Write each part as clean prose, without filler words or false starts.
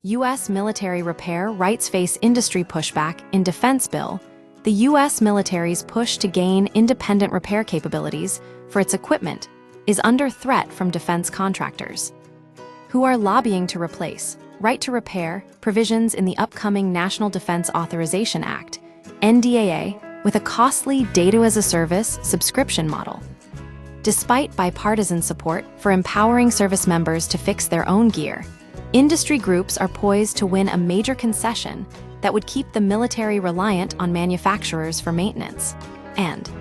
U.S. military repair rights face industry pushback in defense bill. The U.S. military's push to gain independent repair capabilities for its equipment is under threat from defense contractors, who are lobbying to replace right to repair provisions in the upcoming National Defense Authorization Act, NDAA, with a costly data-as-a-service subscription model. Despite bipartisan support for empowering service members to fix their own gear, industry groups are poised to win a major concession that would keep the military reliant on manufacturers for maintenance and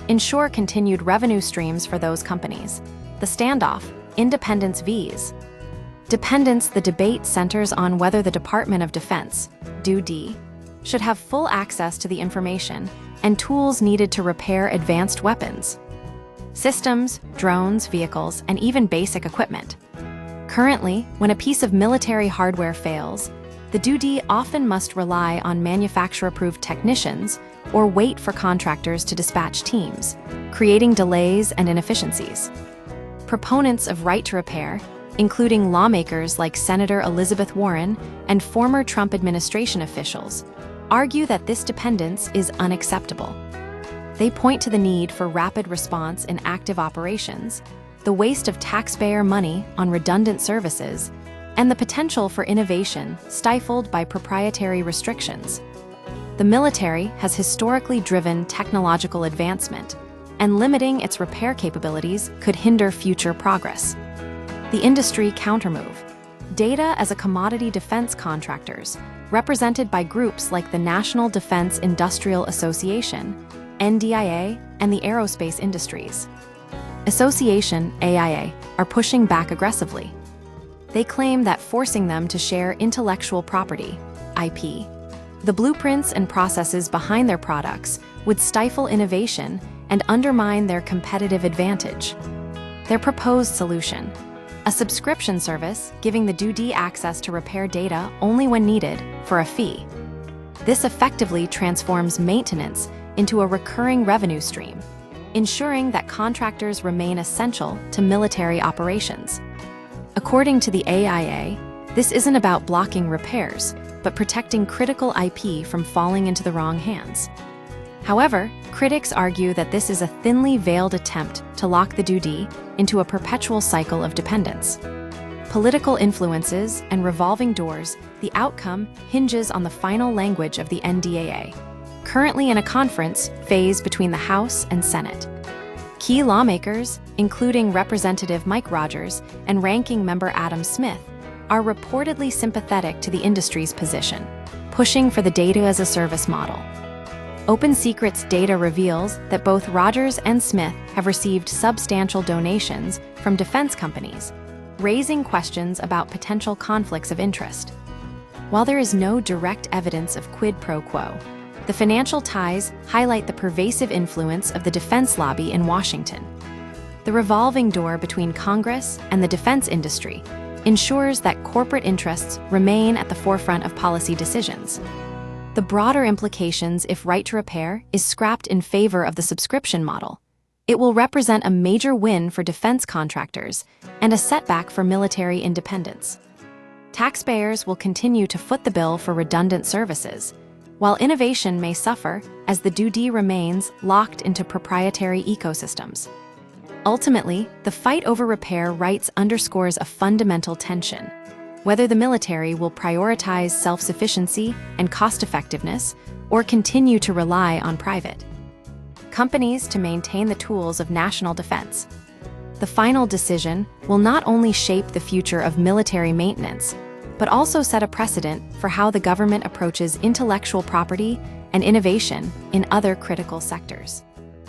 ensure continued revenue streams for those companies. The standoff, independence vs. dependence. The debate centers on whether the Department of Defense, DoD, should have full access to the information and tools needed to repair advanced weapons, systems, drones, vehicles, and even basic equipment. Currently, when a piece of military hardware fails, the DoD often must rely on manufacturer-approved technicians or wait for contractors to dispatch teams, creating delays and inefficiencies. Proponents of right to repair, including lawmakers like Senator Elizabeth Warren and former Trump administration officials, argue that this dependence is unacceptable. They point to the need for rapid response in active operations, the waste of taxpayer money on redundant services, and the potential for innovation stifled by proprietary restrictions. The military has historically driven technological advancement, and limiting its repair capabilities could hinder future progress. The industry countermove: data as a commodity. Defense contractors, represented by groups like the National Defense Industrial Association, NDIA, and the Aerospace Industries Association, AIA, are pushing back aggressively. They claim that forcing them to share intellectual property, IP, the blueprints and processes behind their products would stifle innovation and undermine their competitive advantage. Their proposed solution: a subscription service giving the DoD access to repair data only when needed for a fee. This effectively transforms maintenance into a recurring revenue stream, ensuring that contractors remain essential to military operations. According to the AIA, this isn't about blocking repairs, but protecting critical IP from falling into the wrong hands. However, critics argue that this is a thinly veiled attempt to lock the DoD into a perpetual cycle of dependence. Political influences and revolving doors, the outcome hinges on the final language of the NDAA, currently in a conference phase between the House and Senate. Key lawmakers, including Representative Mike Rogers and Ranking Member Adam Smith, are reportedly sympathetic to the industry's position, pushing for the data-as-a-service model. Open Secrets data reveals that both Rogers and Smith have received substantial donations from defense companies, raising questions about potential conflicts of interest. While there is no direct evidence of quid pro quo, the financial ties highlight the pervasive influence of the defense lobby in Washington. The revolving door between Congress and the defense industry ensures that corporate interests remain at the forefront of policy decisions. The broader implications if right to repair is scrapped in favor of the subscription model: it will represent a major win for defense contractors and a setback for military independence. Taxpayers will continue to foot the bill for redundant services, while innovation may suffer as the DoD remains locked into proprietary ecosystems. Ultimately, the fight over repair rights underscores a fundamental tension: whether the military will prioritize self-sufficiency and cost-effectiveness or continue to rely on private companies to maintain the tools of national defense. The final decision will not only shape the future of military maintenance, but also set a precedent for how the government approaches intellectual property and innovation in other critical sectors.